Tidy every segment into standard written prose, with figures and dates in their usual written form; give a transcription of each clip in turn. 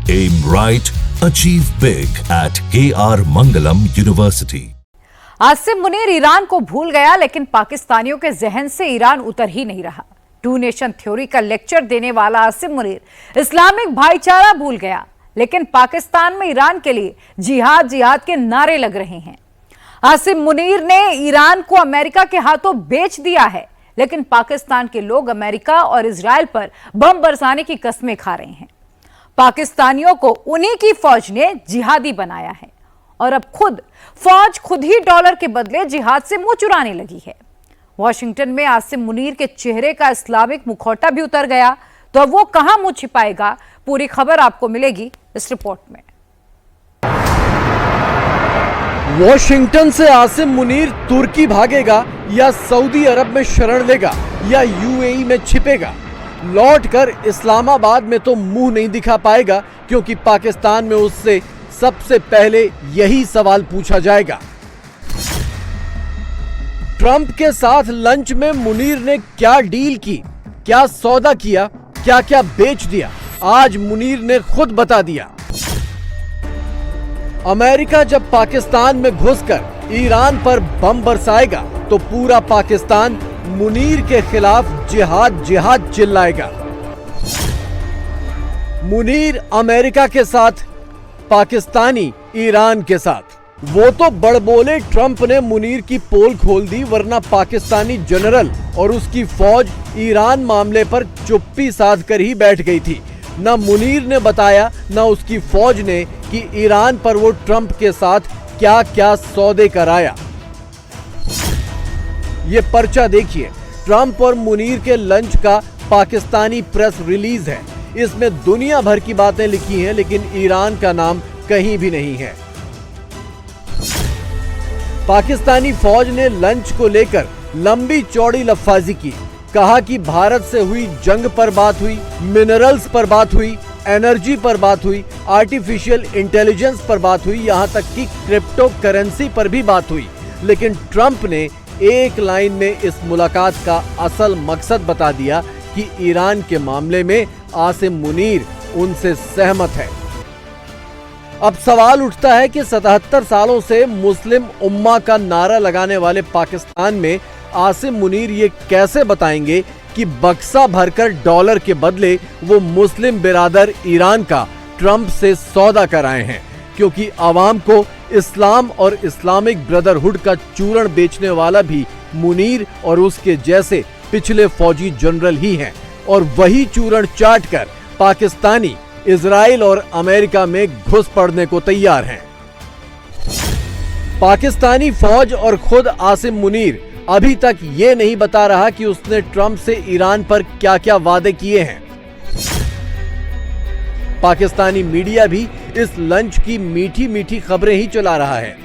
Aim right, achieve big at KR Mangalam University. Asim Munir Iran को भूल गया, लेकिन पाकिस्तानियों के जहन से ईरान उतर ही नहीं रहा। टू नेशन थ्योरी का लेक्चर देने वाला आसिम मुनीर इस्लामिक भाईचारा भूल गया, लेकिन पाकिस्तान में ईरान के लिए जिहाद जिहाद के नारे लग रहे हैं। आसिम मुनीर ने ईरान को अमेरिका के हाथों बेच दिया है, लेकिन पाकिस्तान के लोग अमेरिका और इजराइल पर बम बरसाने की कस्में खा रहे हैं। पाकिस्तानियों को उन्हीं की फौज ने जिहादी बनाया है और अब फौज खुद ही डॉलर के बदले जिहाद से मुंह चुराने लगी है। वॉशिंगटन में आसिम मुनीर के चेहरे का इस्लामिक मुखौटा भी उतर गया, तो अब वो कहां मुंह छिपाएगा? पूरी खबर आपको मिलेगी इस रिपोर्ट में। वॉशिंगटन से आसिम मुनीर तुर्की भागेगा या सऊदी अरब में शरण लेगा या यूएई में छिपेगा? लौटकर इस्लामाबाद में तो मुंह नहीं दिखा पाएगा, क्योंकि पाकिस्तान में उससे सबसे पहले यही सवाल पूछा जाएगा। ट्रंप के साथ लंच में मुनीर ने क्या डील की, क्या सौदा किया, क्या क्या बेच दिया, आज मुनीर ने खुद बता दिया। अमेरिका जब पाकिस्तान में घुसकर ईरान पर बम बरसाएगा तो पूरा पाकिस्तान मुनीर के खिलाफ जिहाद जिहाद चिल्लाएगा। मुनीर अमेरिका के साथ, पाकिस्तानी ईरान के साथ। वो तो बड़बोले ट्रंप ने मुनीर की पोल खोल दी, वरना पाकिस्तानी जनरल और उसकी फौज ईरान मामले पर चुप्पी साध कर ही बैठ गई थी। न मुनीर ने बताया न उसकी फौज ने कि ईरान पर वो ट्रंप के साथ क्या क्या सौदे कराया। ये पर्चा देखिए, ट्रंप और मुनीर के लंच का पाकिस्तानी प्रेस रिलीज है। इसमें दुनिया भर की बातें लिखी हैं, लेकिन ईरान का नाम कहीं भी नहीं है। पाकिस्तानी फौज ने लंच को लेकर लंबी चौड़ी लफ्फाजी की। कहा कि भारत से हुई जंग पर बात हुई, मिनरल्स पर बात हुई, एनर्जी पर बात हुई, आर्टिफिशियल इंटेलिजेंस पर बात हुई, यहां तक कि क्रिप्टो करेंसी पर भी बात हुई। लेकिन ट्रंप ने एक लाइन में इस मुलाकात का असल मकसद बता दिया कि ईरान के मामले में आसिम मुनीर उनसे सहमत है। अब सवाल उठता है कि 77 सालों से मुस्लिम उम्मा का नारा लगाने वाले पाकिस्तान में आसिम मुनीर ये कैसे बताएंगे कि बक्सा भरकर डॉलर के बदले वो मुस्लिम बिरादर ईरान का ट्रंप से सौदा कराए हैं, क्योंकि आवाम को इस्लाम और इस्लामिक ब्रदरहुड का चूर्ण बेचने वाला भी मुनीर और उसके जैसे पिछले फौजी जनरल ही हैं, और वही चूर्ण चाट कर पाकिस्तानी इजराइल और अमेरिका में घुस पड़ने को तैयार हैं। पाकिस्तानी फौज और खुद आसिम मुनीर अभी तक ये नहीं बता रहा कि उसने ट्रंप से ईरान पर क्या क्या वादे किए हैं। पाकिस्तानी मीडिया भी इस लंच की मीठी मीठी खबरें ही चला रहा है,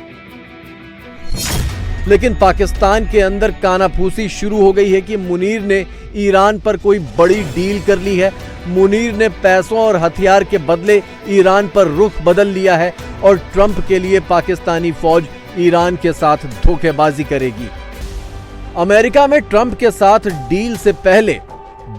लेकिन पाकिस्तान के अंदर कानाफूसी शुरू हो गई है कि मुनीर ने ईरान पर कोई बड़ी डील कर ली है। मुनीर ने पैसों और हथियार के बदले ईरान पर रुख बदल लिया है और ट्रंप के लिए पाकिस्तानी फौज ईरान के साथ धोखेबाजी करेगी। अमेरिका में ट्रंप के साथ डील से पहले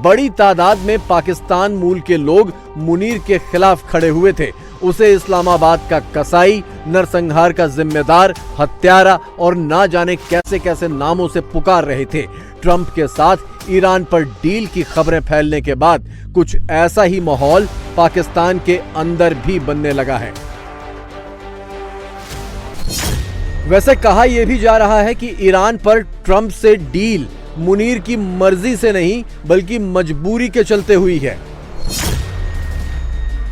बड़ी तादाद में पाकिस्तान मूल के लोग मुनीर के खिलाफ खड़े हुए थे। उसे इस्लामाबाद का कसाई, नरसंहार का जिम्मेदार, हत्यारा और ना जाने कैसे कैसे नामों से पुकार रहे थे। ट्रंप के साथ ईरान पर डील की खबरें फैलने के बाद कुछ ऐसा ही माहौल पाकिस्तान के अंदर भी बनने लगा है। वैसे कहा यह भी जा रहा है कि ईरान पर ट्रंप से डील मुनीर की मर्जी से नहीं, बल्कि मजबूरी के चलते हुई है।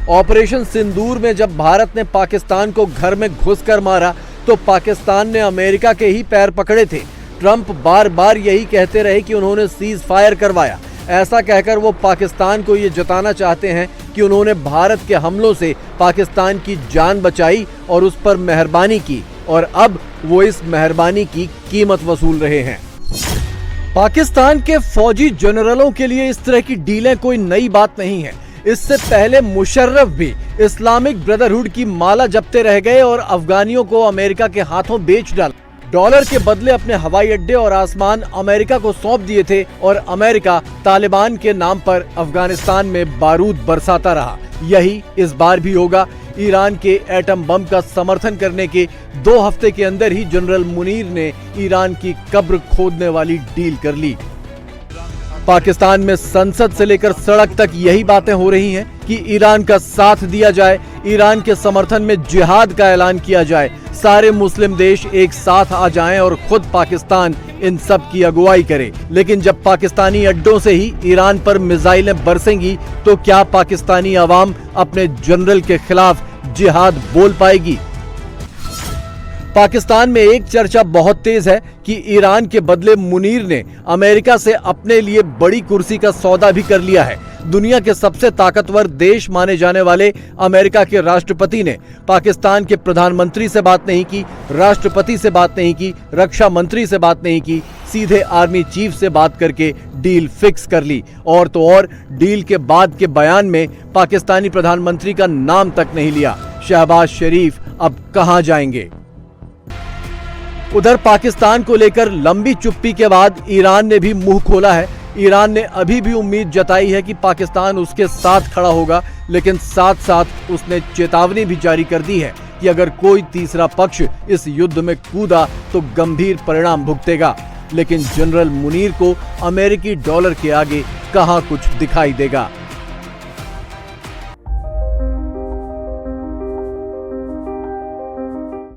ऑपरेशन सिंदूर में जब भारत ने पाकिस्तान को घर में घुसकर मारा तो पाकिस्तान ने अमेरिका के ही पैर पकड़े थे। ट्रंप बार बार यही कहते रहे कि उन्होंने सीज फायर करवाया। ऐसा कहकर वो पाकिस्तान को ये जताना चाहते हैं कि उन्होंने भारत के हमलों से पाकिस्तान की जान बचाई और उस पर मेहरबानी की, और अब वो इस मेहरबानी की कीमत वसूल रहे हैं। पाकिस्तान के फौजी जनरलों के लिए इस तरह की डीलें कोई नई बात नहीं है। इससे पहले मुशर्रफ भी इस्लामिक ब्रदरहुड की माला जपते रह गए और अफगानियों को अमेरिका के हाथों बेच डाला। डॉलर के बदले अपने हवाई अड्डे और आसमान अमेरिका को सौंप दिए थे और अमेरिका तालिबान के नाम पर अफगानिस्तान में बारूद बरसाता रहा। यही इस बार भी होगा। ईरान के एटम बम का समर्थन करने के 2 हफ्ते के अंदर ही जनरल मुनीर ने ईरान की कब्र खोदने वाली डील कर ली। पाकिस्तान में संसद से लेकर सड़क तक यही बातें हो रही हैं कि ईरान का साथ दिया जाए, ईरान के समर्थन में जिहाद का ऐलान किया जाए, सारे मुस्लिम देश एक साथ आ जाएं और खुद पाकिस्तान इन सब की अगुवाई करे। लेकिन जब पाकिस्तानी अड्डों से ही ईरान पर मिसाइलें बरसेंगी तो क्या पाकिस्तानी अवाम अपने जनरल के खिलाफ जिहाद बोल पाएगी? पाकिस्तान में एक चर्चा बहुत तेज है कि ईरान के बदले मुनीर ने अमेरिका से अपने लिए बड़ी कुर्सी का सौदा भी कर लिया है। दुनिया के सबसे ताकतवर देश माने जाने वाले अमेरिका के राष्ट्रपति ने पाकिस्तान के प्रधानमंत्री से बात नहीं की, राष्ट्रपति से बात नहीं की, रक्षा मंत्री से बात नहीं की, सीधे आर्मी चीफ से बात करके डील फिक्स कर ली। और तो और डील के बाद के बयान में पाकिस्तानी प्रधानमंत्री का नाम तक नहीं लिया। शहबाज शरीफ अब कहां जाएंगे? उधर पाकिस्तान को लेकर लंबी चुप्पी के बाद ईरान ने भी मुंह खोला है। ईरान ने अभी भी उम्मीद जताई है कि पाकिस्तान उसके साथ खड़ा होगा, लेकिन साथ साथ उसने चेतावनी भी जारी कर दी है कि अगर कोई तीसरा पक्ष इस युद्ध में कूदा तो गंभीर परिणाम भुगतेगा। लेकिन जनरल मुनीर को अमेरिकी डॉलर के आगे कहां कुछ दिखाई देगा।